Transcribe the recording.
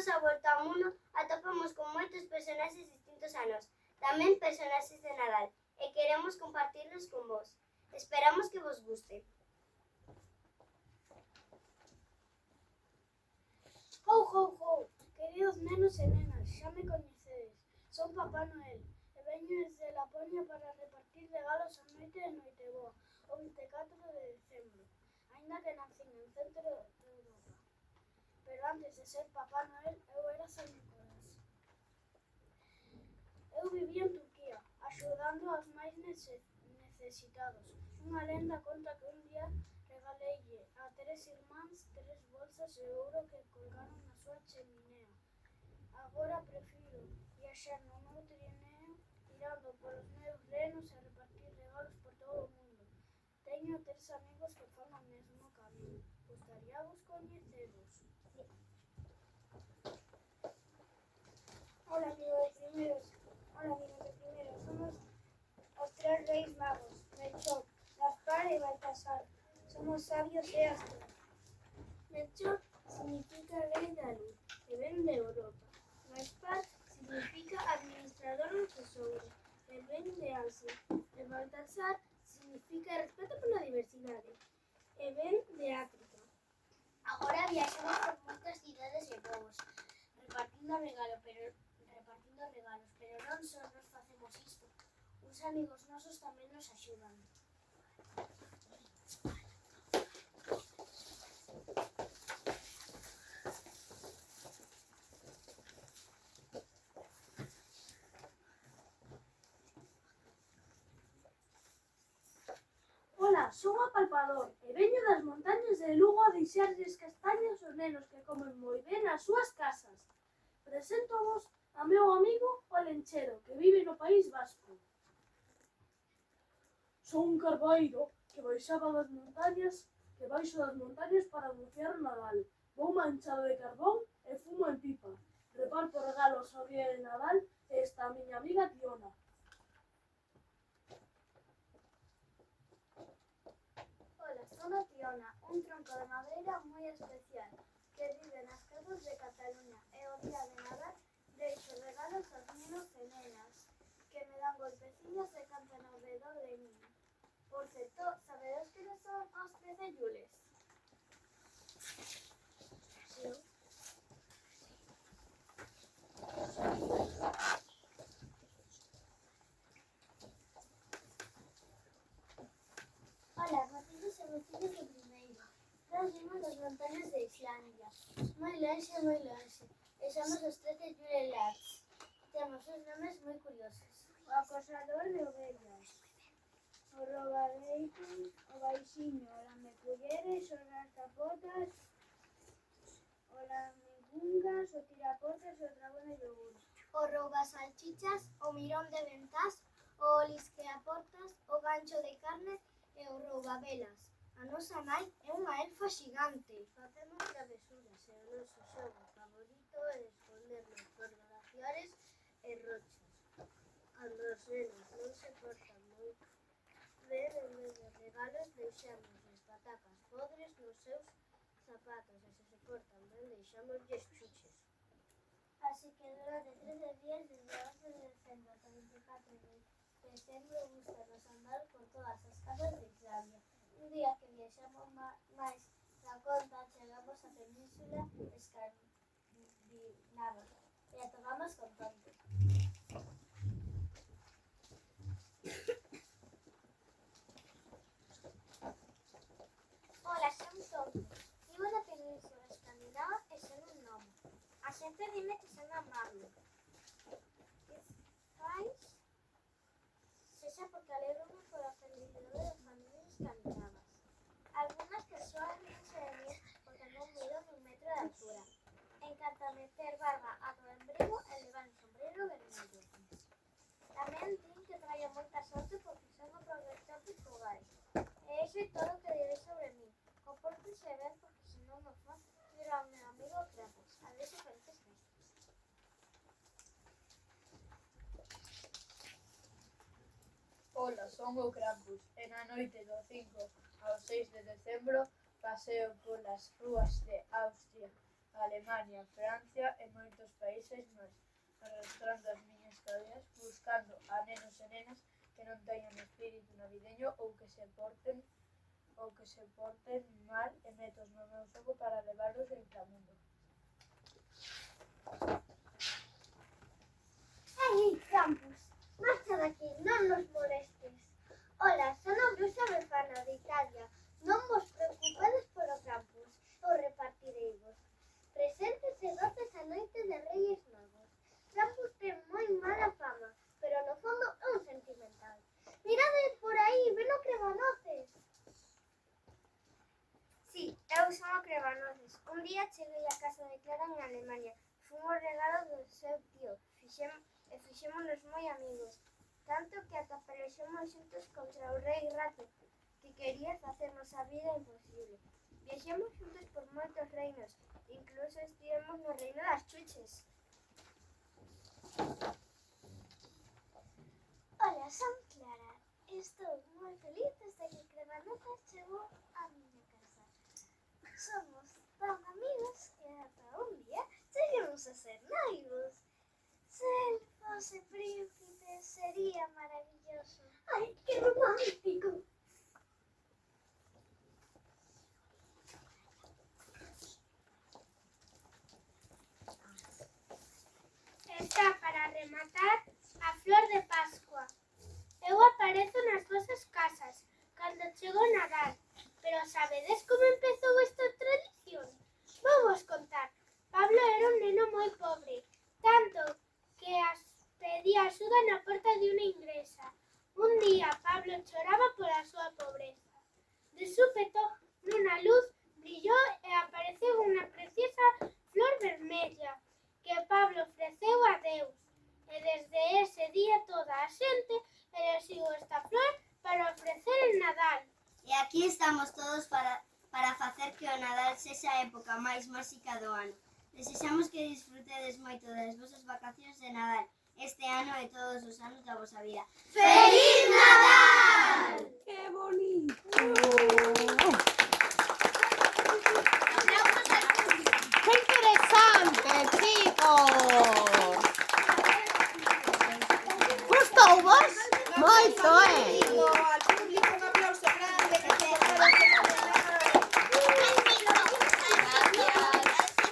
nosa volta ao mundo atopamos con moitos personaxes distintos a nós, tamén personaxes de Nadal, e queremos compartirlos con vos. Esperamos que vos guste. Ho, ho, ho, queridos nenos e nenas, xa me coñecedes. Son Papá Noel e veño desde Laponia para repartir regalos a noite e Noiteboa, o 24 de decembro, aínda que nacín en centro de Europa. Pero antes de ser Papá Noel, eu era San Nicolás. Eu vivía en Turquía, axudando aos máis necesitados. Unha lenda conta que un día regaleille a 3 irmáns 3 bolsas de ouro que colgaron na súa cheminea. Agora prefiro viaxar no meu trineo tirando polos meus renos e repartir regalos por todo o mundo. Teño 3 amigos que fan o mesmo camiño. Gustaríavos coñeceros. Hola, amigos de primeros. Somos os 3 reis magos, Melchor, Gaspar e Baltasar. Somos sabios e astros. Melchor significa rei da luz, e ven de Europa. Gaspar significa administrador do tesouro, e ven de Asia. E Baltasar significa respeto pola diversidade, e ven de África. Agora viaxamos por moitas cidades e povos, repartindo regalos, pero non só nos facemos isto. Uns amigos nosos tamén nos axudan. Ola, son o Apalpador e veño das montañas de Lugo a deixarlles castañas aos nenos que comen moi ben nas súas casas. Preséntovos a meu amigo o Lenchero, que vive no País Vasco. Son un carboeiro que baixo das montañas para anunciar o Nadal. Vou manchado de carbón e fumo en pipa. Reparto regalos ao día de Nadal e está a miña amiga Tiona. Hola, son a Tiona, un tronco de madeira moi especial que vive nas casas de Cataluña e o día de Nadal deixo regalos aos nenos e nenas que me dan golpeciños e cantan ao redor de min. Por certo, sabedes que son os 13 Yules? Hola, motillos e motillos de primeiro. Nós vimos as montañas de Islandia, moi lonxe, e somos os 13 Yulelats. Temos uns nomes moi curiosos. O acosador de ovellas, o robadeito, o baixiño, o lameculleres, o rascapotas, o lamegungas, o tirapotas e o dragón de yogur. O roubasalchichas, o mirón de ventás, o lisqueaportas, o gancho de carne e o roubavelas. A nosa nai é unha elfa xigante. Facemos travesuras e o noso xogo favorito é escondernos por glaciares e rochas. Cando os nenos non se portan moi ben, en vez de regalos, deixámosles patacas podres nos seus zapatos e se portan ben, deixámoslles chuches. Así que durante 13 días, desde o 11 de decembro ata o 24 de decembro, gústanos andar por todas as casas de Islandia. Un día que viaxamos máis da conta, chegamos á península escandinava e atopamos con Tonte. Hola, son Tonte. Vivo na península escandinava e son un gnomo. A xente dime que son amable. Quizais sexa porque alegro-me pola felicidade das familias escandinavas. Algunas persoas ríense de mí porque non mido dun metro de altura. Encanta meter barba a do embrigo e levar un sombrero vermello. Tamén din que traio moita sorte porque son o protector de fogares. E iso é todo o que diré sobre mí. Compórtense ben porque senón no fan tiro ao meu amigo Krampus. Adeus e felices festas. Ola, son o Krampus e na noite do 5 ao 6 de decembro paseo polas rúas de Austria Alemania, Francia e moitos países máis, arrastrando as miñas cadeas, buscando a nenos e nenas que non teñan espírito navideño ou que se porten mal e metos no meu xogo para levarlos ao inframundo. Ei, Krampus, marcha daqui, non nos molestes. Ola, son a bruxa Befana de Italia. Non vos preocupedes polo Krampus, eu repartireivos presentes e doces a noite de Reis Magos. Krampus ten moi mala fama, pero no fondo é un sentimental. Mirade por aí, ven o Crebanoces. Sí, eu son o Crebanoces. Un día cheguei a casa de Clara en Alemania. Fun o regalo do seu tío. Fixémonos moi amigos. Tanto que ata pelexemos xuntos contra o rei rato, que quería facernos a vida imposible. Viaxemos xuntos por moitos reinos. Incluso estivemos no reino das chuches. Ola, son Clara. Estou moi feliz desde que Crebanoces chegou a miña casa. Somos tan amigos que ata un día cheguemos a ser noivos. Ser fose príncipe sería maravilloso. Ai, que romántico! Está para rematar a flor de Pascua. Eu aparezo nas vosas casas cando chego o Nadal. Pero sabedes como empezou esta tradición? Vou vos contar. Pablo era un neno moi pobre, tanto que pedía axuda na porta de unha ingresa. Un día Pablo choraba pola súa pobreza. De súpeto, nunha luz brillou e apareceu unha preciosa flor vermella que Pablo ofreceu a Deus. E desde ese día toda a xente elixiu esta flor para ofrecer en Nadal. E aquí estamos todos para facer que o Nadal sexa a época máis máxica do ano. Desexamos que disfrutedes moito das vosas vacacións de Nadal este ano e todos os anos da vosa vida. ¡Feliz Nadal! ¡Qué bonito!